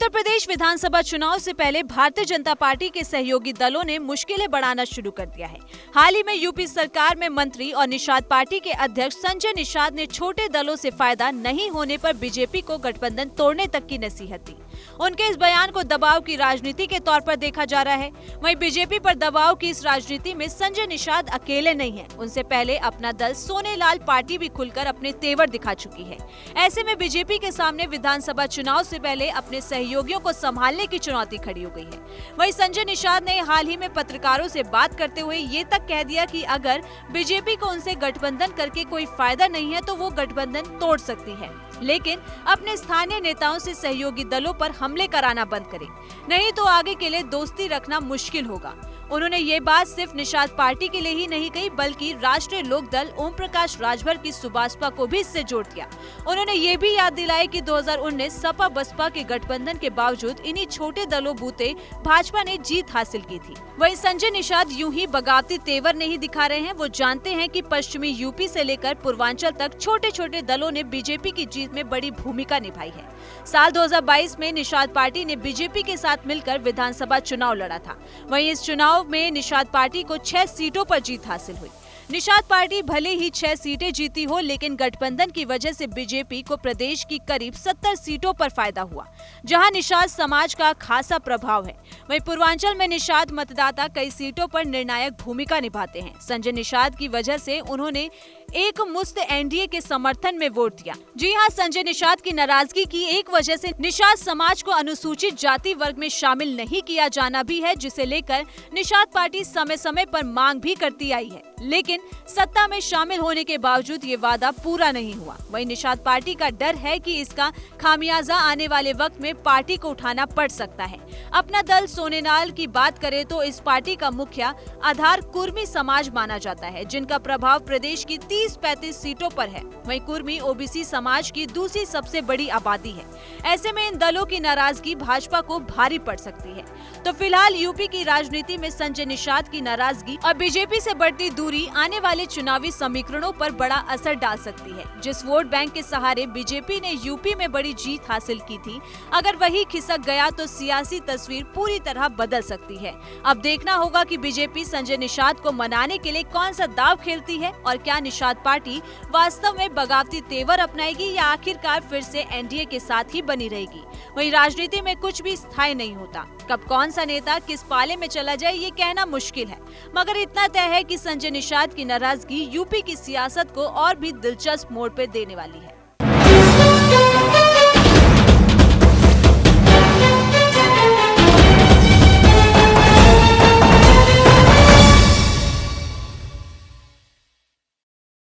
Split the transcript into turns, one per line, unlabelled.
उत्तर प्रदेश विधानसभा चुनाव से पहले भारतीय जनता पार्टी के सहयोगी दलों ने मुश्किलें बढ़ाना शुरू कर दिया है। हाल ही में यूपी सरकार में मंत्री और निषाद पार्टी के अध्यक्ष संजय निषाद ने छोटे दलों से फायदा नहीं होने पर बीजेपी को गठबंधन तोड़ने तक की नसीहत दी। उनके इस बयान को दबाव की राजनीति के तौर पर देखा जा रहा है। वहीं बीजेपी पर दबाव की इस राजनीति में संजय निषाद अकेले नहीं हैं। उनसे पहले अपना दल सोनेलाल पार्टी भी खुलकर अपने तेवर दिखा चुकी है। ऐसे में बीजेपी के सामने विधानसभा चुनाव से पहले अपने सहयोगियों को संभालने की चुनौती खड़ी हो गई है। वहीं संजय निषाद ने हाल ही में पत्रकारों से बात करते हुए ये तक कह दिया कि अगर बीजेपी को उनसे गठबंधन करके कोई फायदा नहीं है तो वो गठबंधन तोड़ सकती है, लेकिन अपने स्थानीय नेताओं से सहयोगी दलों पर हमले कराना बंद करें, नहीं तो आगे के लिए दोस्ती रखना मुश्किल होगा। उन्होंने ये बात सिर्फ निषाद पार्टी के लिए ही नहीं कही, बल्कि राष्ट्रीय लोक दल ओम प्रकाश राजभर की सुभाषपा को भी इससे जोड़ दिया। उन्होंने ये भी याद दिलाई कि 2019 सपा बसपा के गठबंधन के बावजूद इन्हीं छोटे दलों बूते भाजपा ने जीत हासिल की थी। वहीं संजय निषाद यूं ही बगावती तेवर नहीं दिखा रहे हैं। वो जानते हैं कि पश्चिमी यूपी से लेकर पूर्वांचल तक छोटे छोटे दलों ने बीजेपी की जीत में बड़ी भूमिका निभाई है। साल 2022 में निषाद पार्टी ने बीजेपी के साथ मिलकर विधानसभा चुनाव लड़ा था। वहीं इस चुनाव में निषाद पार्टी को 6 सीटों पर जीत हासिल हुई। निषाद पार्टी भले ही 6 सीटें जीती हो, लेकिन गठबंधन की वजह से बीजेपी को प्रदेश की करीब 70 सीटों पर फायदा हुआ, जहां निषाद समाज का खासा प्रभाव है। वहीं पूर्वांचल में निषाद मतदाता कई सीटों पर निर्णायक भूमिका निभाते हैं। संजय निषाद की वजह से उन्होंने एक मुस्त एनडीए के समर्थन में वोट दिया। जी हां, संजय निषाद की नाराजगी की एक वजह से निषाद समाज को अनुसूचित जाति वर्ग में शामिल नहीं किया जाना भी है, जिसे लेकर निषाद पार्टी समय समय पर मांग भी करती आई है, लेकिन सत्ता में शामिल होने के बावजूद ये वादा पूरा नहीं हुआ। वहीं निषाद पार्टी का डर है कि इसका खामियाजा आने वाले वक्त में पार्टी को उठाना पड़ सकता है। अपना दल सोनेलाल की बात करें तो इस पार्टी का मुख्य आधार कुर्मी समाज माना जाता है, जिनका प्रभाव प्रदेश की 30-35 सीटों पर है। वहीं कुर्मी ओबीसी समाज की दूसरी सबसे बड़ी आबादी है। ऐसे में इन दलों की नाराजगी भाजपा को भारी पड़ सकती है। तो फिलहाल यूपी की राजनीति में संजय निषाद की नाराजगी और बीजेपी से बढ़ती दूरी आने वाले चुनावी समीकरणों पर बड़ा असर डाल सकती है। जिस वोट बैंक के सहारे बीजेपी ने यूपी में बड़ी जीत हासिल की थी, अगर वही खिसक गया तो सियासी तस्वीर पूरी तरह बदल सकती है। अब देखना होगा कि बीजेपी संजय निषाद को मनाने के लिए कौन सा दाव खेलती है और क्या निषाद पार्टी वास्तव में बगावती तेवर अपनाएगी या आखिरकार फिर से एनडीए के साथ ही बनी रहेगी। वहीं राजनीति में कुछ भी स्थायी नहीं होता, कब कौन सा नेता किस पाले में चला जाए ये कहना मुश्किल है, मगर इतना तय है कि संजय निषाद की नाराजगी यूपी की सियासत को और भी दिलचस्प मोड़ पर देने वाली है।